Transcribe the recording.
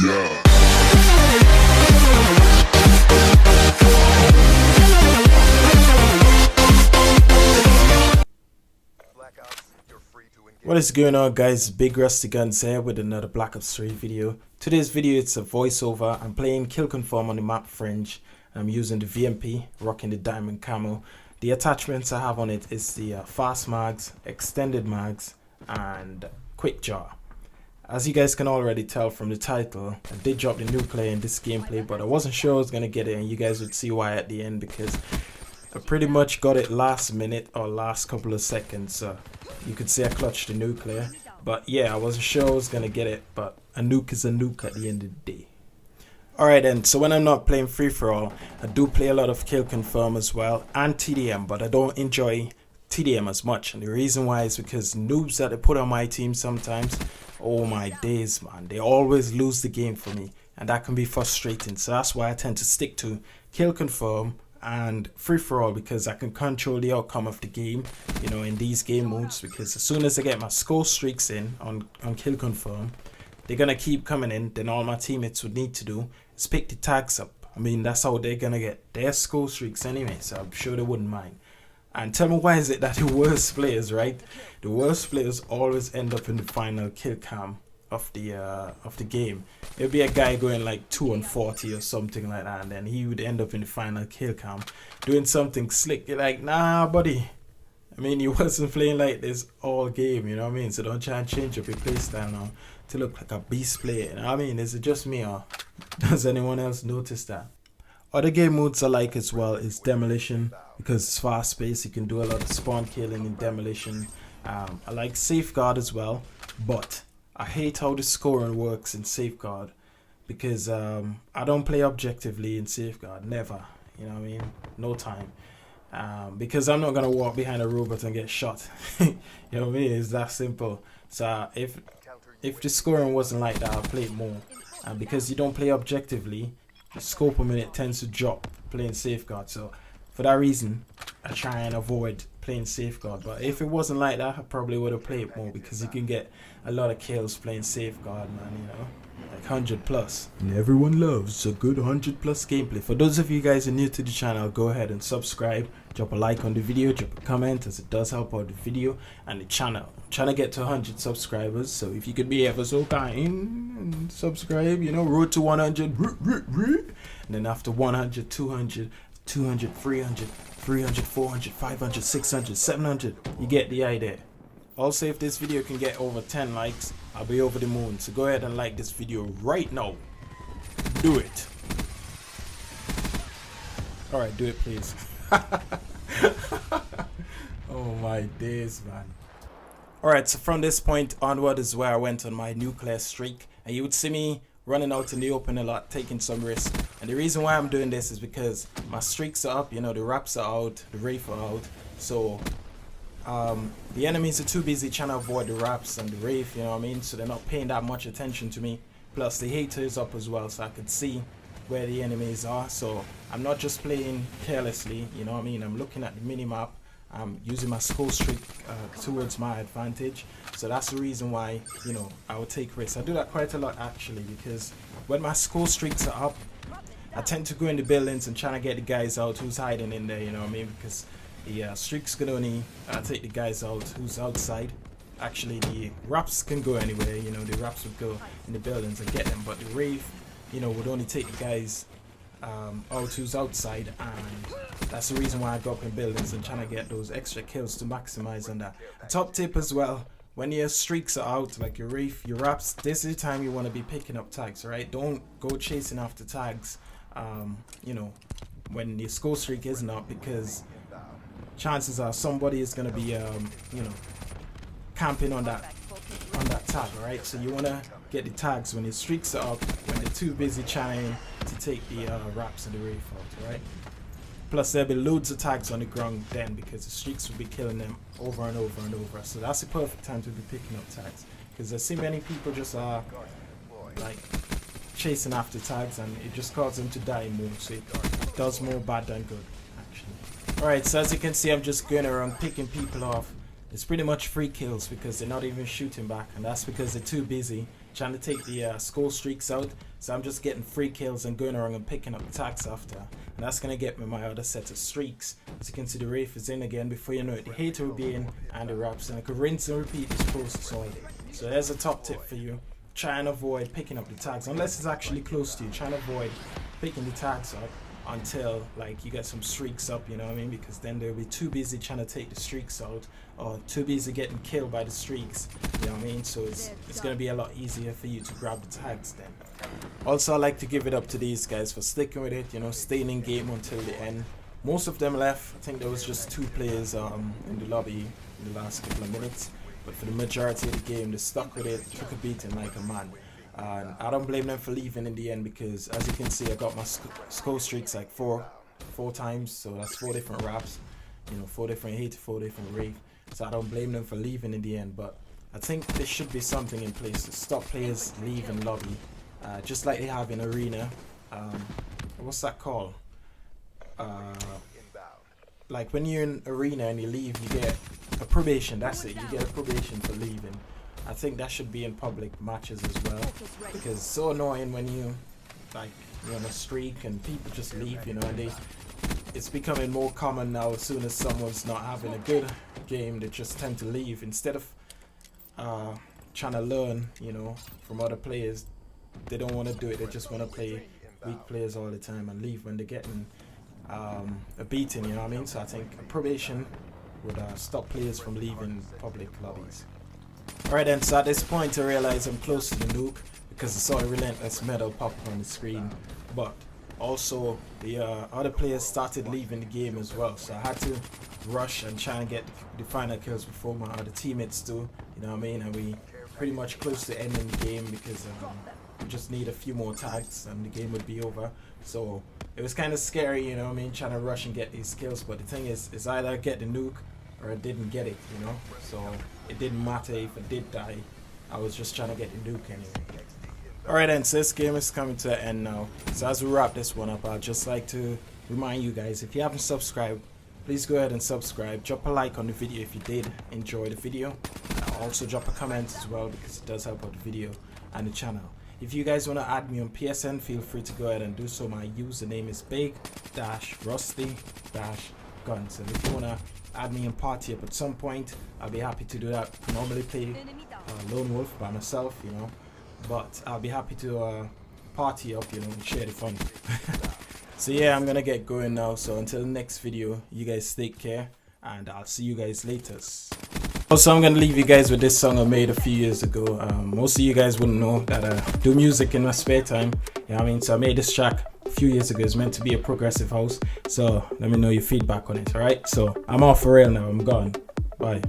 Yeah. What is going on, guys? Big Rusty Guns here with another Black Ops 3 video. Today's video, it's a voiceover. I'm playing Kill Confirm on the map Fringe. I'm using the VMP, rocking the diamond camo. The attachments I have on it is the fast mags, extended mags, and quick draw. As you guys can already tell from the title, I did drop the nuclear in this gameplay, but I wasn't sure I was going to get it, and you guys would see why at the end, because I pretty much got it last minute or last couple of seconds. So you could see I clutched the nuclear, but yeah, I wasn't sure I was gonna get it, but a nuke is a nuke at the end of the day. Alright then, so when I'm not playing free-for-all, I do play a lot of Kill Confirm as well, and TDM, but I don't enjoy TDM as much, and the reason why is because noobs that they put on my team sometimes, oh my days man, they always lose the game for me, and that can be frustrating. So that's why I tend to stick to Kill Confirm and free-for-all, because I can control the outcome of the game, you know, in these game modes, because as soon as I get my score streaks in on Kill Confirm, they're gonna keep coming in. Then all my teammates would need to do is pick the tags up. I mean, that's how they're gonna get their score streaks anyway, so I'm sure they wouldn't mind. And tell me, why is it that the worst players, right, the worst players always end up in the final kill cam of the game? It'll be a guy going like 2 on 40 or something like that, and then he would end up in the final kill cam doing something slick. You're like, nah buddy, I mean, you wasn't playing like this all game, you know what I mean? So don't try and change up your playstyle now to look like a beast player, you know what I mean? Is it just me, or does anyone else notice that? Other game modes I like as well is Demolition, because it's fast paced. You can do a lot of spawn killing in Demolition. I like Safeguard as well, but I hate how the scoring works in Safeguard, because I don't play objectively in Safeguard, never, you know what I mean, no time, because I'm not going to walk behind a robot and get shot. You know what I mean? It's that simple. So if the scoring wasn't like that, I'll play it more, because you don't play objectively, the scope per minute tends to drop playing Safeguard. So for that reason, I try and avoid playing Safeguard. But if it wasn't like that, I probably would have played more, because you can get a lot of kills playing Safeguard, man, you know, like 100 plus. And everyone loves a good 100 plus gameplay. For those of you guys who are new to the channel, go ahead and subscribe, drop a like on the video, drop a comment, as it does help out the video and the channel. I'm trying to get to 100 subscribers, so if you could be ever so kind and subscribe, you know, road to 100, and then after 100, 200, 200, 300, 300, 400, 500, 600, 700, you get the idea. Also, if this video can get over 10 likes, I'll be over the moon. So go ahead and like this video right now. Do it. Alright, do it please. Oh my days, man. Alright, so from this point onward is where I went on my nuclear streak, and you would see me running out in the open a lot, taking some risks. And the reason why I'm doing this is because my streaks are up, you know, the wraps are out, the Wraith are out, so the enemies are too busy trying to avoid the wraps and the Wraith, you know what I mean, so they're not paying that much attention to me. Plus the hater is up as well, so I could see where the enemies are, so I'm not just playing carelessly, you know what I mean, I'm looking at the mini-map, I'm using my score streak towards my advantage. So that's the reason why, you know, I would take risks. I do that quite a lot actually, because when my score streaks are up, I tend to go in the buildings and trying to get the guys out who's hiding in there, you know what I mean, because the streaks can only take the guys out who's outside. Actually, the wraps can go anywhere, you know, the wraps would go in the buildings and get them, but the Wraith, you know, would only take the guys out who's outside, and that's the reason why I go up in buildings and trying to get those extra kills to maximize on that. A top tip as well, when your streaks are out, like your Wraith, your wraps, this is the time you want to be picking up tags, right? Don't go chasing after tags, you know, when your score streak isn't up, because chances are somebody is going to be, you know, camping on that tag, right? So you want to get the tags when your streaks are up, when they're too busy trying to take the wraps and the Wraith out, right? Plus there'll be loads of tags on the ground then, because the streaks will be killing them over and over and over. So that's the perfect time to be picking up tags, because I see many people just like chasing after tags, and it just causes them to die more. So it does more bad than good, actually. Alright, so as you can see, I'm just going around picking people off. It's pretty much free kills, because they're not even shooting back, and that's because they're too busy trying to take the score streaks out. So I'm just getting free kills and going around and picking up the tags after. And that's going to get me my other set of streaks. As you can see, the Wraith is in again. Before you know it, the Hater will be in and the Raps. And I could rinse and repeat this process all day. So there's a top tip for you. Try and avoid picking up the tags. Unless it's actually close to you. Try and avoid picking the tags up until like you get some streaks up, you know what I mean? Because then they'll be too busy trying to take the streaks out, or too busy getting killed by the streaks, you know what I mean? So it's going to be a lot easier for you to grab the tags then. Also, I like to give it up to these guys for sticking with it, you know, staying in game until the end. Most of them left. I think there was just 2 players in the lobby in the last couple of minutes, but for the majority of the game they stuck with it, took a beating like a man. And I don't blame them for leaving in the end, because as you can see, I got my score streaks like four times, so that's 4 different Raps, you know, 4 different Hater, 4 different Wraith. So I don't blame them for leaving in the end, but I think there should be something in place to stop players leaving lobby, just like they have in arena. What's that called? Like when you're in arena and you leave, you get a probation. That's it. You get a probation for leaving. I think that should be in public matches as well, because it's so annoying when you're on a streak and people just leave, you know, and it's becoming more common now. As soon as someone's not having a good game, they just tend to leave instead of trying to learn, you know, from other players. They don't want to do it. They just want to play weak players all the time and leave when they're getting a beating, you know what I mean? So I think a probation would stop players from leaving public lobbies. Alright then, so at this point I realize I'm close to the nuke because I saw a relentless medal pop up on the screen, but also the other players started leaving the game as well, so I had to rush and try and get the final kills before my other teammates do, you know what I mean? And we pretty much close to ending the game because we just need a few more tags and the game would be over. So it was kind of scary, you know what I mean, trying to rush and get these kills, but the thing is, it's either I get the nuke or I didn't get it, you know, so it didn't matter if I did die. I was just trying to get the nuke anyway. Alright then, so this game is coming to an end now. So as we wrap this one up, I'd just like to remind you guys, if you haven't subscribed, please go ahead and subscribe. Drop a like on the video if you did enjoy the video. Also drop a comment as well, because it does help out the video and the channel. If you guys want to add me on PSN, feel free to go ahead and do so. My username is big-rusty-guns. And if you want to add me in party up at some point, I'll be happy to do that. I normally play Lone Wolf by myself, you know, but I'll be happy to party up, you know, and share the fun. So yeah, I'm gonna get going now. So until the next video, you guys take care, and I'll see you guys later. Also, I'm gonna leave you guys with this song I made a few years ago. Most of you guys wouldn't know that I do music in my spare time, you know what I mean? So I made this track a few years ago. It's meant to be a progressive house, so let me know your feedback on it. Alright, so I'm off for real now. I'm gone. Bye.